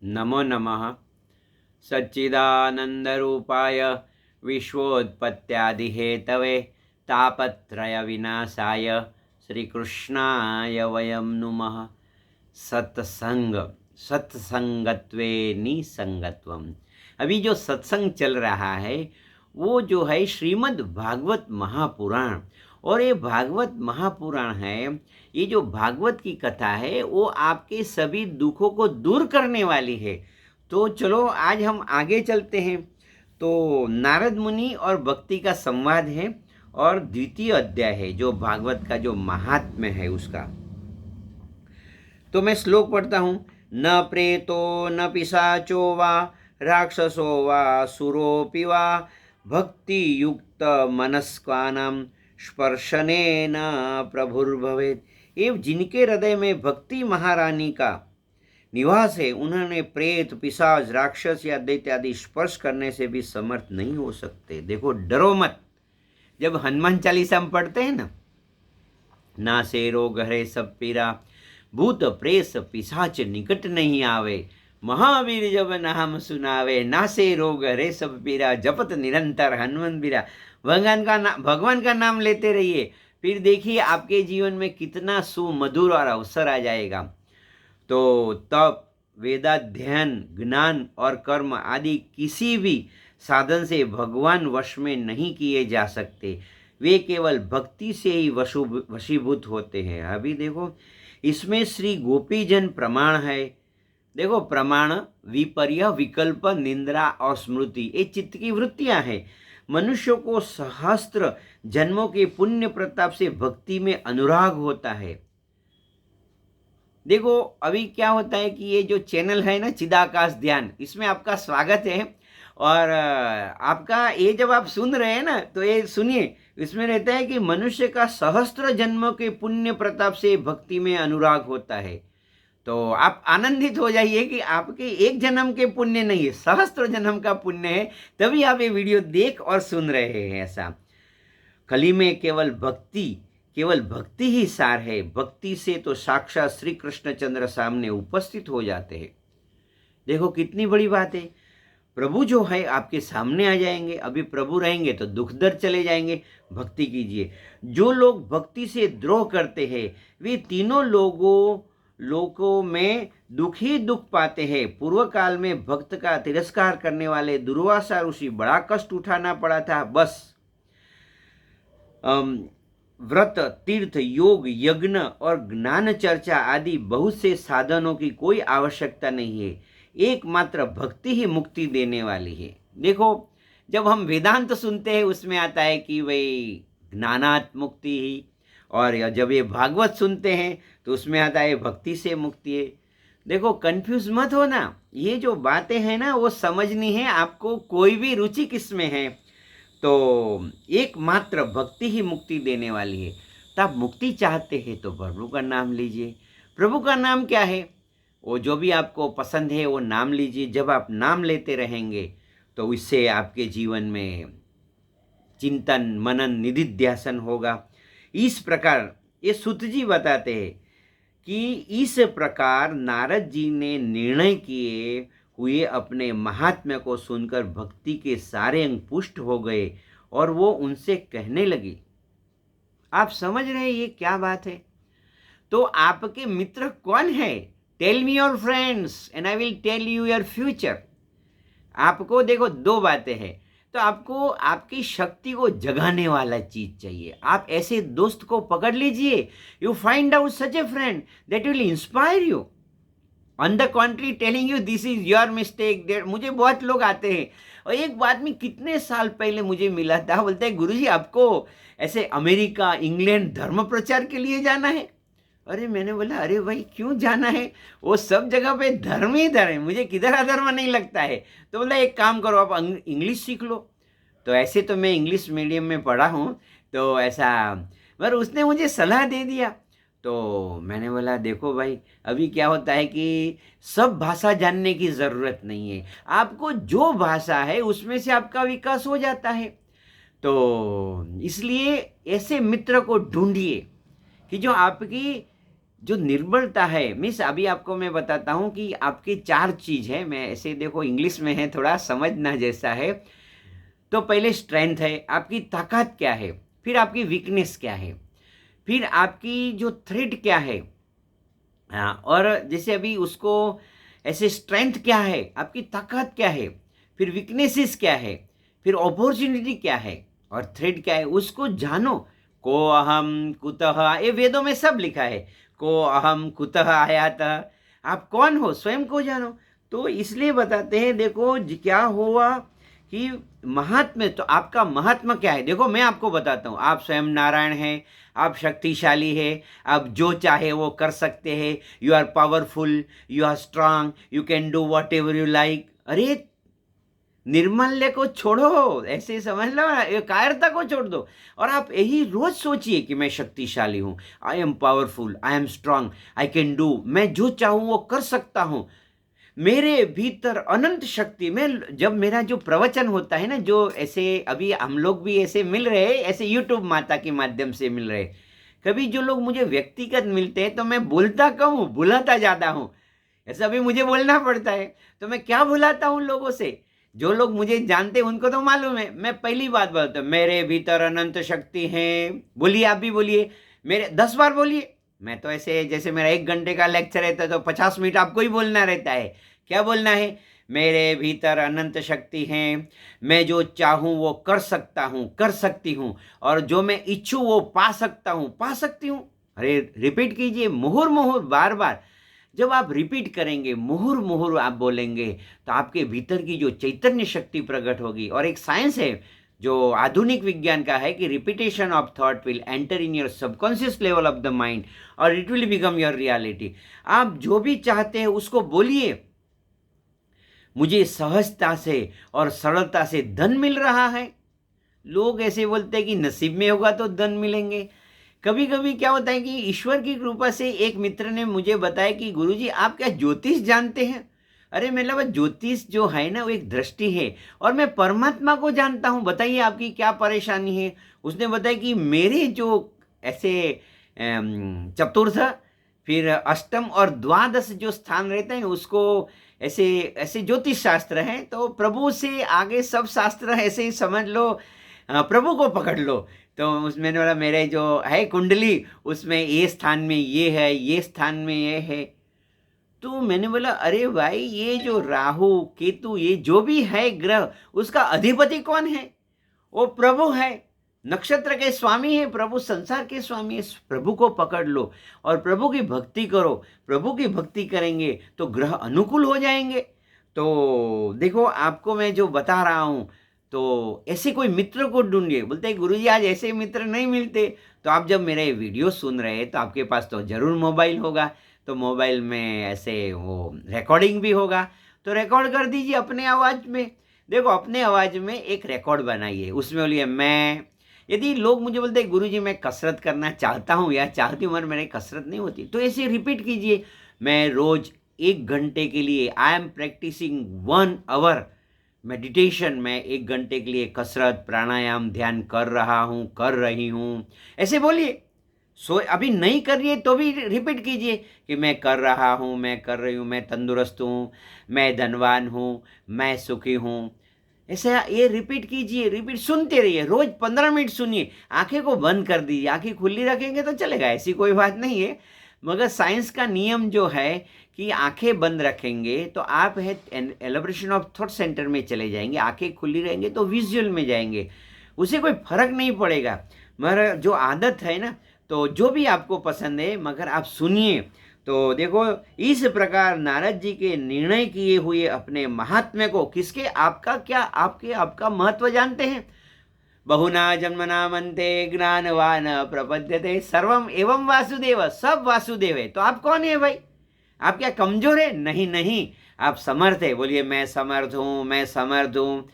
नमो नमः। सच्चिदानन्दरूपाय विश्वोत्पत्त्यादिहेतवे तापत्रयविनाशाय श्रीकृष्णाय वयं नुमः। सत्संग, सत्संगत्वे निसंगत्वम। अभी जो सत्संग चल रहा है वो जो है श्रीमद् भागवत महापुराण, और ये भागवत महापुराण है, ये जो भागवत की कथा है वो आपके सभी दुखों को दूर करने वाली है। तो चलो आज हम आगे चलते हैं। तो नारद मुनि और भक्ति का संवाद है, और द्वितीय अध्याय है जो भागवत का जो महात्म्य है उसका। तो मैं श्लोक पढ़ता हूँ। न प्रेतो न पिशाचो वा राक्षसो वा सुरोऽपि वा भक्ति युक्त मनस्कानां स्पर्शनेन प्रभुर्भवेत्। एवं जिनके हृदय में भक्ति महारानी का निवास है, उन्होंने प्रेत, पिशाच, राक्षस या दैत्य आदि स्पर्श करने से भी समर्थ नहीं हो सकते। देखो, डरो मत। जब हनुमान चालीसा में पढ़ते हैं ना से रोग हरे सब पीरा, भूत प्रेत पिशाच निकट नहीं आवे, महावीर जब नाम सुनावे, ना से रोग हरे सब पीरा, जपत निरंतर हनुमान बीरा। भगवान का नाम लेते रहिए, फिर देखिए आपके जीवन में कितना सुमधुर और अवसर आ जाएगा। तो तप, वेदाध्ययन, ज्ञान और कर्म आदि किसी भी साधन से भगवान वश में नहीं किए जा सकते। वे केवल भक्ति से ही वशीभूत होते हैं। अभी देखो, इसमें श्री गोपीजन प्रमाण है। देखो, प्रमाण, विपर्य, विकल्प, निंद्रा और स्मृति, ये चित्त की वृत्तियां हैं। मनुष्य को सहस्त्र जन्मों के पुण्य प्रताप से भक्ति में अनुराग होता है। देखो, अभी क्या होता है कि ये जो चैनल है ना, चिदाकाश ध्यान, इसमें आपका स्वागत है। और आपका ये जब आप सुन रहे हैं ना, तो ये सुनिए, इसमें रहता है कि मनुष्य का सहस्त्र जन्मों के पुण्य प्रताप से भक्ति में अनुराग होता है। तो आप आनंदित हो जाइए कि आपके एक जन्म के पुण्य नहीं है, सहस्त्र जन्म का पुण्य है, तभी आप ये वीडियो देख और सुन रहे हैं। ऐसा कली में केवल भक्ति ही सार है। भक्ति से तो साक्षात श्री कृष्णचंद्र सामने उपस्थित हो जाते हैं। देखो कितनी बड़ी बात है। प्रभु जो है आपके सामने आ जाएंगे। अभी प्रभु रहेंगे तो दुख दर्द चले जाएंगे। भक्ति कीजिए। जो लोग भक्ति से द्रोह करते हैं वे तीनों लोगों में दुख ही दुख पाते हैं। पूर्व काल में भक्त का तिरस्कार करने वाले दुर्वासा ऋषि बड़ा कष्ट उठाना पड़ा था। बस व्रत, तीर्थ, योग, यज्ञ और ज्ञान चर्चा आदि बहुत से साधनों की कोई आवश्यकता नहीं है। एकमात्र भक्ति ही मुक्ति देने वाली है। देखो, जब हम वेदांत सुनते हैं उसमें आता है कि वही ज्ञानात् मुक्ति ही, और जब ये भागवत सुनते हैं तो उसमें आता है भक्ति से मुक्ति है। देखो, कंफ्यूज मत हो ना। ये जो बातें हैं ना वो समझनी है आपको। कोई भी रुचि किसमें है, तो एकमात्र भक्ति ही मुक्ति देने वाली है। तो आप मुक्ति चाहते हैं तो प्रभु का नाम लीजिए। प्रभु का नाम क्या है? वो जो भी आपको पसंद है वो नाम लीजिए। जब आप नाम लेते रहेंगे तो इससे आपके जीवन में चिंतन, मनन, निधिध्यासन होगा। इस प्रकार ये सूत जी बताते हैं कि इस प्रकार नारद जी ने निर्णय किए हुए अपने महात्म्य को सुनकर भक्ति के सारे अंग पुष्ट हो गए, और वो उनसे कहने लगी। आप समझ रहे हैं ये क्या बात है? तो आपके मित्र कौन है? Tell me your friends and I will tell you your future. आपको देखो, दो बातें हैं। तो आपको आपकी शक्ति को जगाने वाला चीज चाहिए। आप ऐसे दोस्त को पकड़ लीजिए। You find out such a friend that will inspire you, on the contrary telling you this is your mistake. मुझे बहुत लोग आते हैं, और एक आदमी कितने साल पहले मुझे मिला था, बोलता है गुरुजी आपको ऐसे अमेरिका, इंग्लैंड धर्म प्रचार के लिए जाना है। अरे मैंने बोला, अरे भाई क्यों जाना है? वो सब जगह पे धर्म ही धर्म है, मुझे किधर अधर्म नहीं लगता है। तो बोला एक काम करो, आप इंग्लिश सीख लो। तो ऐसे तो मैं इंग्लिश मीडियम में पढ़ा हूँ, तो ऐसा, पर उसने मुझे सलाह दे दिया। तो मैंने बोला देखो भाई, अभी क्या होता है कि सब भाषा जानने की ज़रूरत नहीं है। आपको जो भाषा है उसमें से आपका विकास हो जाता है। तो इसलिए ऐसे मित्र को ढूंढिए कि जो आपकी जो निर्बलता है, मीन्स अभी आपको मैं बताता हूँ कि आपकी 4 चीज़ है, मैं ऐसे देखो इंग्लिश में है, थोड़ा समझना जैसा है। तो पहले स्ट्रेंथ है, आपकी ताकत क्या है, फिर आपकी वीकनेस क्या है, फिर आपकी जो थ्रेट क्या है, हाँ, और जैसे अभी उसको ऐसे स्ट्रेंथ क्या है, आपकी ताकत क्या है, फिर वीकनेसेस क्या है, फिर अपॉर्चुनिटी क्या है और थ्रेट क्या है, उसको जानो। को अहम कुतः, ये वेदों में सब लिखा है। को अहम कुतः आयातः, आप कौन हो स्वयं को जानो। तो इसलिए बताते हैं, देखो क्या हुआ कि महात्म्य, तो आपका महात्मा क्या है, देखो मैं आपको बताता हूँ। आप स्वयं नारायण हैं, आप शक्तिशाली है, आप जो चाहे वो कर सकते हैं, you are powerful, you are strong, you can do whatever you like. अरे निर्मल्य को छोड़ो, ऐसे समझ लो ना, ये कायरता को छोड़ दो और आप यही रोज सोचिए कि मैं शक्तिशाली हूँ, I am powerful, I am strong, I can do, मैं जो चाहूँ वो कर सकता हूँ, मेरे भीतर अनंत शक्ति में। जब मेरा जो प्रवचन होता है ना, जो ऐसे अभी हम लोग भी ऐसे मिल रहे हैं, ऐसे यूट्यूब माता के माध्यम से मिल रहे हैं, कभी जो लोग मुझे व्यक्तिगत मिलते हैं तो मैं बोलता कम हूँ, बुलाता ज़्यादा हूँ। ऐसा भी मुझे बोलना पड़ता है, तो मैं क्या बुलाता हूँ लोगों से। जो लोग मुझे जानते हैं उनको तो मालूम है, मैं पहली बात बोलता हूँ, मेरे भीतर अनंत शक्ति है। बोलिए, आप भी बोलिए, मेरे 10 बार बोलिए। मैं तो ऐसे, जैसे मेरा 1 घंटे का लेक्चर रहता है तो 50 मिनट आपको ही बोलना रहता है। क्या बोलना है? मेरे भीतर अनंत शक्ति है, मैं जो चाहूँ वो कर सकता हूँ, कर सकती हूँ, और जो मैं इच्छूँ वो पा सकता हूँ, पा सकती हूँ। अरे रिपीट कीजिए, मुहुर मुहुर, बार बार। जब आप रिपीट करेंगे, मुहुर मुहुर आप बोलेंगे, तो आपके भीतर की जो चैतन्य शक्ति प्रकट होगी। और एक साइंस है जो आधुनिक विज्ञान का है कि repetition of thought will enter in your subconscious level of the mind और it will become your reality. आप जो भी चाहते हैं उसको बोलिए। मुझे सहजता से और सरलता से धन मिल रहा है। लोग ऐसे बोलते हैं कि नसीब में होगा तो धन मिलेंगे। कभी कभी क्या होता है कि ईश्वर की कृपा से एक मित्र ने मुझे बताया कि गुरुजी आप क्या ज्योतिष जानते हैं? अरे मतलब ज्योतिष जो है ना वो एक दृष्टि है, और मैं परमात्मा को जानता हूँ, बताइए आपकी क्या परेशानी है। उसने बताया कि मेरे जो ऐसे चतुर्थ, फिर अष्टम और द्वादश जो स्थान रहते हैं उसको ऐसे ऐसे ज्योतिष शास्त्र हैं, तो प्रभु से आगे सब शास्त्र ऐसे ही समझ लो, प्रभु को पकड़ लो। तो उसमें मैंने बोला मेरे जो है कुंडली, उसमें ये स्थान में ये है, ये स्थान में ये है। तो मैंने बोला अरे भाई, ये जो राहु केतु ये जो भी है ग्रह, उसका अधिपति कौन है? वो प्रभु है, नक्षत्र के स्वामी है प्रभु, संसार के स्वामी है। प्रभु को पकड़ लो और प्रभु की भक्ति करो। प्रभु की भक्ति करेंगे तो ग्रह अनुकूल हो जाएंगे। तो देखो आपको मैं जो बता रहा हूँ, तो ऐसे कोई मित्र को ढूंढिए। बोलते हैं गुरुजी आज ऐसे मित्र नहीं मिलते। तो आप जब मेरा ये वीडियो सुन रहे हैं तो आपके पास तो जरूर मोबाइल होगा, तो मोबाइल में ऐसे वो रिकॉर्डिंग भी होगा, तो रिकॉर्ड कर दीजिए अपने आवाज़ में। देखो अपने आवाज़ में एक रिकॉर्ड बनाइए, उसमें बोलिए मैं। यदि लोग मुझे बोलते हैं गुरुजी मैं कसरत करना चाहता हूँ या चाहती हूँ मगर मेरी कसरत नहीं होती, तो ऐसे रिपीट कीजिए, मैं रोज 1 घंटे के लिए I am practising 1 hour meditation, मैं 1 घंटे के लिए कसरत प्राणायाम ध्यान कर रहा हूँ, कर रही हूँ। ऐसे बोलिए। अभी नहीं कर रही है तो भी रिपीट कीजिए कि मैं कर रहा हूँ, मैं कर रही हूँ, मैं तंदुरुस्त हूँ, मैं धनवान हूँ, मैं सुखी हूँ। ऐसा ये रिपीट कीजिए, रिपीट सुनते रहिए, रोज 15 मिनट सुनिए। आंखें को बंद कर दीजिए, आंखें खुली रखेंगे तो चलेगा, ऐसी कोई बात नहीं है। मगर साइंस का नियम जो है कि आंखें बंद रखेंगे तो आप है एलिब्रेशन ऑफ थॉट सेंटर में चले जाएंगे, आंखें खुली रहेंगे तो विजुअल में जाएंगे, उसे कोई फर्क नहीं पड़ेगा। मगर जो आदत है ना, तो जो भी आपको पसंद है मगर आप सुनिए। तो देखो इस प्रकार नारद जी के निर्णय किए हुए अपने महात्म्य को, किसके, आपका क्या, आपका महत्व जानते हैं? बहुना जन्मना मनते ज्ञानवान प्रपद्यते सर्वम एवं वासुदेव, सब वासुदेव है। तो आप कौन है भाई? आप क्या कमजोर है? नहीं नहीं, आप समर्थ है। बोलिए मैं समर्थ हूँ, मैं समर्थ हूँ।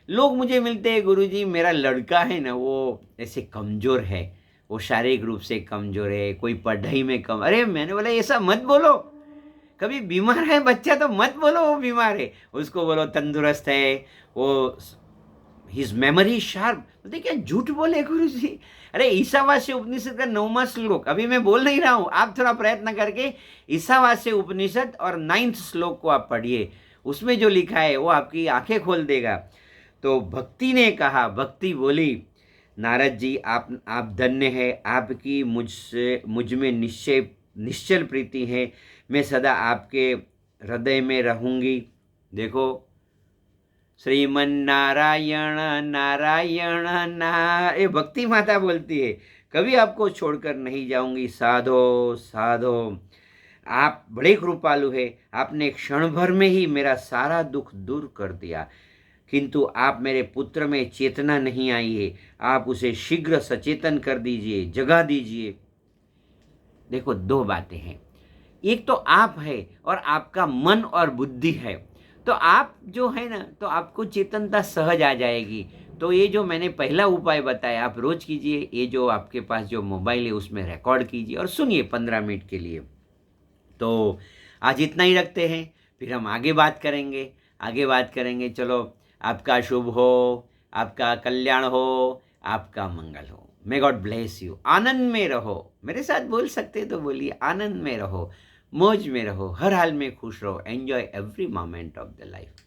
लोग मुझे मिलते हैं गुरुजी मेरा लड़का है ना वो ऐसे कमजोर है, वो शारीरिक रूप से कमजोर है, कोई पढ़ाई में कम। अरे मैंने बोला ऐसा मत बोलो, कभी बीमार है बच्चा तो मत बोलो वो बीमार है, उसको बोलो तंदुरुस्त है। वो हिज मेमोरी शार्प। बोलते क्या झूठ बोले गुरु जी। अरे ईशावास्य उपनिषद का 9वां श्लोक अभी मैं बोल नहीं रहा हूँ, आप थोड़ा प्रयत्न करके ईशावास्य उपनिषद और 9th श्लोक को आप पढ़िए, उसमें जो लिखा है वो आपकी आंखें खोल देगा। तो भक्ति ने कहा, भक्ति बोली, नारद जी आप धन्य है, आपकी मुझ में निश्चल प्रीति है, मैं सदा आपके हृदय में रहूंगी। देखो, श्रीमन नारायण नारायण ये भक्ति माता बोलती है, कभी आपको छोड़कर नहीं जाऊंगी। साधो साधो, आप बड़े कृपालु है, आपने क्षण भर में ही मेरा सारा दुख दूर कर दिया, किंतु आप मेरे पुत्र में चेतना नहीं आई है, आप उसे शीघ्र सचेतन कर दीजिए, जगा दीजिए। देखो, दो बातें हैं, एक तो आप है और आपका मन और बुद्धि है, तो आप जो है ना, तो आपको चेतनता सहज आ जाएगी। तो ये जो मैंने पहला उपाय बताया आप रोज कीजिए, ये जो आपके पास जो मोबाइल है उसमें रिकॉर्ड कीजिए और सुनिए 15 मिनट के लिए। तो आज इतना ही रखते हैं, फिर हम आगे बात करेंगे। चलो, आपका शुभ हो, आपका कल्याण हो, आपका मंगल हो। May God bless you. आनंद में रहो, मेरे साथ बोल सकते तो बोलिए, आनंद में रहो, मौज में रहो, हर हाल में खुश रहो। Enjoy every moment of the life.